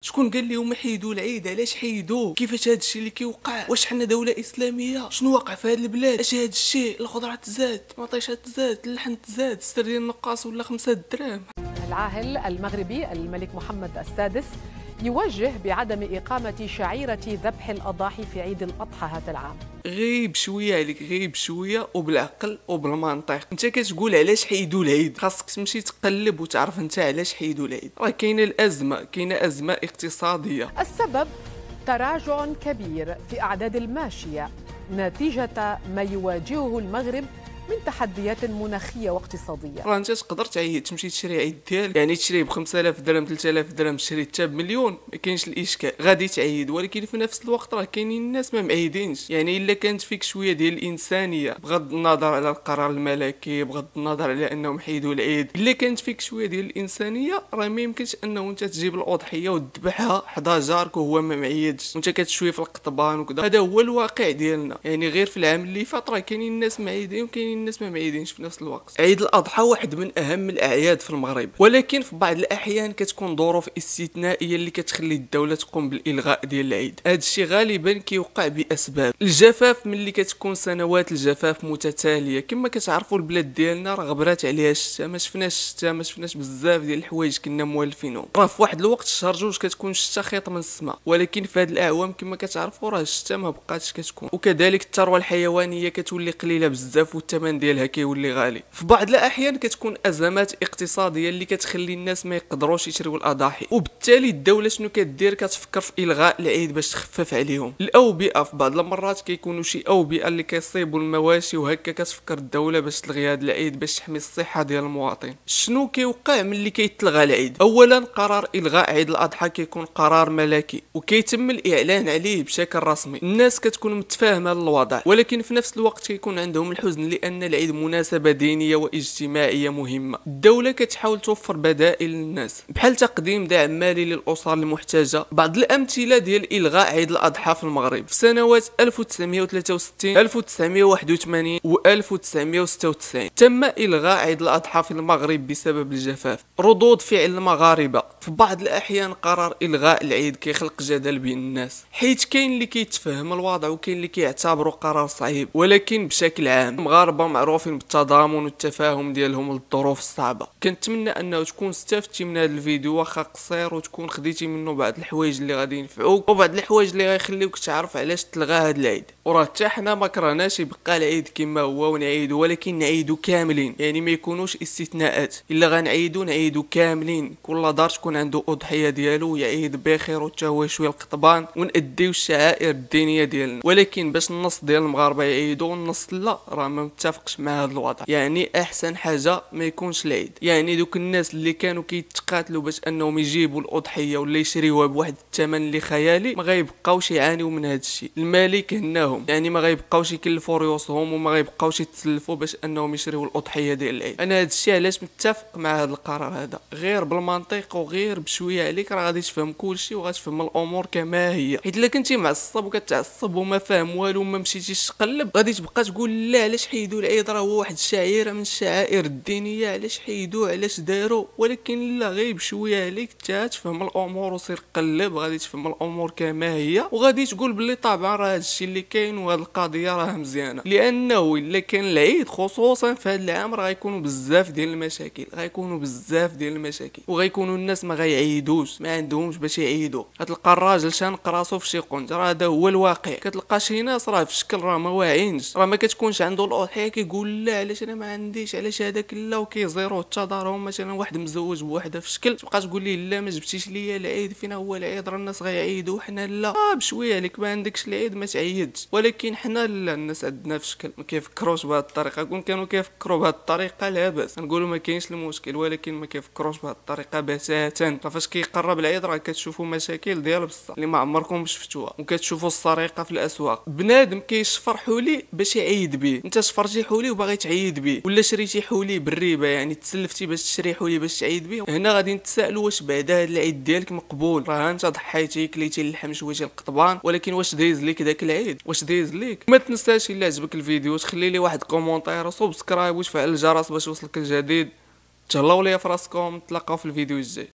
شكون قال لهم حيدوا العيد؟ علاش حيدوه؟ كيفاش هذا الشيء اللي كيوقع؟ واش حنا دوله اسلاميه؟ شنو واقع في هذه البلاد؟ اش هذا الشيء؟ الخضره تزاد، المطيشه تزاد، اللحم تزاد، السر ديال النقاص ولا 5 دراهم. العاهل المغربي الملك محمد السادس يوجه بعدم إقامة شعيرة ذبح الأضاحي في عيد الأضحى هذا العام. غيب شويه عليك، غيب شويه وبالعقل وبالمنطق. انت كتقول علاش حيدوا العيد، خاصك تمشي تقلب وتعرف انت علاش حيدوا العيد. راه كاينه ازمه اقتصاديه. السبب تراجع كبير في أعداد الماشية نتيجة ما يواجهه المغرب من تحديات مناخية واقتصادية. راه انت تقدر تعيد تمشي تشري عيد ديالك، يعني تشريه ب 5000 درهم 3000 درهم، تشري حتى بمليون، ما كاينش الاشكال، غادي تعيد. ولكن في نفس الوقت راه كاينين الناس ما معيدينش، يعني الا كانت فيك شويه ديال الانسانيه، بغض النظر على القرار الملكي، بغض النظر على انهم حيدوا العيد، الا كانت فيك شويه ديال الانسانيه راه ما يمكنش انه انت تجيب الاضحيه وتذبحها حدا جارك وهو ما معيدش وانت كتشوي في القطبان وكذا. هذا هو الواقع ديالنا، يعني غير في العام اللي فات راه كاينين الناس معيدين وكاينين الناس ما معيدينش في نفس الوقت. عيد الاضحى واحد من اهم الاعياد في المغرب، ولكن في بعض الاحيان كتكون ظروف استثنائيه اللي كتخلي الدوله تقوم بالالغاء ديال العيد. هذا الشيء غالبا كيوقع باسباب الجفاف، ملي كتكون سنوات الجفاف متتاليه. كما كتعرفوا البلاد ديالنا راه غبرات عليها الشتاء، ما شفناش بزاف ديال الحوايج كنا موالفينهم. راه في واحد الوقت شهر جوج كتكون الشتاء خيط من السماء، ولكن في هذه الاعوام كما كتعرفوا راه الشتاء ما بقاتش كتكون، وكذلك الثروه الحيوانيه كتولي قليله بزاف والثمن ديالها كيولي غالي. في بعض الاحيان كتكون ازمات اقتصاديه اللي كتخلي الناس ما يقدروش يشريوا الاضاحي، وبالتالي الدوله شنو كدير؟ كتفكر في الغاء العيد باش تخفف عليهم. الاوبئه في بعض المرات كيكونوا شي اوبئه اللي كيصيبوا المواشي، وهكا كتفكر الدوله باش تلغي هذا العيد باش تحمي الصحه ديال المواطن. شنو كيوقع ملي كيتلغى العيد؟ اولا قرار الغاء عيد الاضحى كيكون قرار ملكي وكيتم الاعلان عليه بشكل رسمي. الناس كتكون متفاهمه للوضع، ولكن في نفس الوقت كيكون عندهم الحزن لان العيد مناسبه دينيه واجتماعيه مهمه. الدوله كتحاول توفر بدائل للناس بحال تقديم دعم مالي للاسر المحتاجه. بعض الامثله ديال الغاء عيد الاضحى في المغرب: في سنوات 1963 1981 و 1996 تم الغاء عيد الاضحى في المغرب بسبب الجفاف. ردود فعل المغاربه: في بعض الاحيان قرار الغاء العيد كيخلق جدل بين الناس، حيت كاين اللي كيتفهم الوضع وكاين اللي كيعتبروا قرار صعيب. ولكن بشكل عام المغاربه معروفين بالتضامن والتفاهم ديالهم للظروف الصعبه. كنتمنى انه تكون استفدتي من هذا الفيديو، واخا قصير، وتكون خديتي منه بعض الحوايج اللي غادي ينفعوك وبعض الحوايج اللي غيخليوك تعرف علاش تلغى هذا العيد. وراه حتى حنا ما كرهناش يبقى العيد كما هو ونعيدو، ولكن نعيدو كاملين، يعني ما يكونوش استثناءات. الا نعيدو كاملين، كل دار تكون عنده اضحيه ديالو ويعيد بخير وتا هو يشوي القطبان ونأديو الشعائر الدينيه ديالنا. ولكن باش النص ديال المغاربه يعيدوا والنص لا، راه ما متفقش مع هذا الوضع. يعني احسن حاجه ما يكونش العيد. يعني دوك الناس اللي كانوا كيتقاتلوا باش انهم يجيبوا الاضحيه ولا يشريوها بواحد الثمن اللي خيالي، ما غيبقاوش يعانيوا من هذا الشيء. الملك هناهم، يعني ما غيبقاوش يكلفوا ريوسهم وما غيبقاوش يتسلفوا باش انهم يشريوا الاضحيه ديال العيد. انا هذا الشيء علاش متفق مع هذا القرار هذا، غير بالمنطق وغير بشويه عليك راه غادي تفهم كلشي وغتفهم الامور كما هي. حيت الا كنتي معصب وكتعصب وما فاهم والو وما مشيتيش تقلب، غادي تبقى تقول لا علاش حيدوا العيد، راه هو واحد الشعيره من الشعائر الدينيه، علاش حيدوه، علاش داروا. ولكن لا، غير بشويه عليك حتى تفهم الامور وسير قلب، غادي تفهم الامور كما هي، وغادي تقول بلي طبعا راه هادشي اللي كاين وهاد القضيه راه مزيانه. لانه الا كان العيد خصوصا في هذا العام راه غيكونوا بزاف ديال المشاكل، وغيكونوا الناس ما غيعيدوش، ما عندهمش باش يعيدوا. غتلقى الراجل شانق راسو في شي قنت، راه هذا هو الواقع. كتلقى شي ناس راه في شكل راه ما واعينش، راه ما كتكونش عنده الاضحيه كيقول لا علاش انا ما عنديش، علاش هذاك لا، وكيزيرو التضارهم. مثلا واحد مزوج بوحده في شكل، تبقى تقول ليه لا ما جبتيش ليا العيد، فين هو العيد، راه الناس غيعيدوا حنا لا. بشويه عليك ما عندكش العيد ما تعيدش. ولكن حنا لا، الناس عندنا في شكل ما كيفكروش بهذه الطريقه. كون كانوا كيفكروا بهذه الطريقه لا باس، نقولوا ما كاينش المشكل، ولكن ما كيفكروش بهذه الطريقه بتاتا. فاش كيقرب العيد راه كتشوفوا مشاكل ديال بصح اللي ما عمركم شفتوها، وكتشوفوا السرقه في الاسواق. بنادم كيشفر حولي باش يعيد به، انت شفرتي حولي وباغي تعيد به، ولا شريتي حولي بالربا، يعني تسلفتي باش تشري حولي باش تعيد به. هنا غادي نتسائلوا واش بعدا هذا العيد ديالك مقبول؟ راه انت ضحيتي كليتي اللحم شويتي القطبان، ولكن واش دايز ليك داك العيد؟ واش دايز ليك؟ ما تنساش الا عجبك الفيديو تخلي لي واحد كومونتير وسبسكرايب وتفعل الجرس باش يوصلك الجديد. تهلاو ليا فراسكم، نتلاقاو في الفيديو الجاي.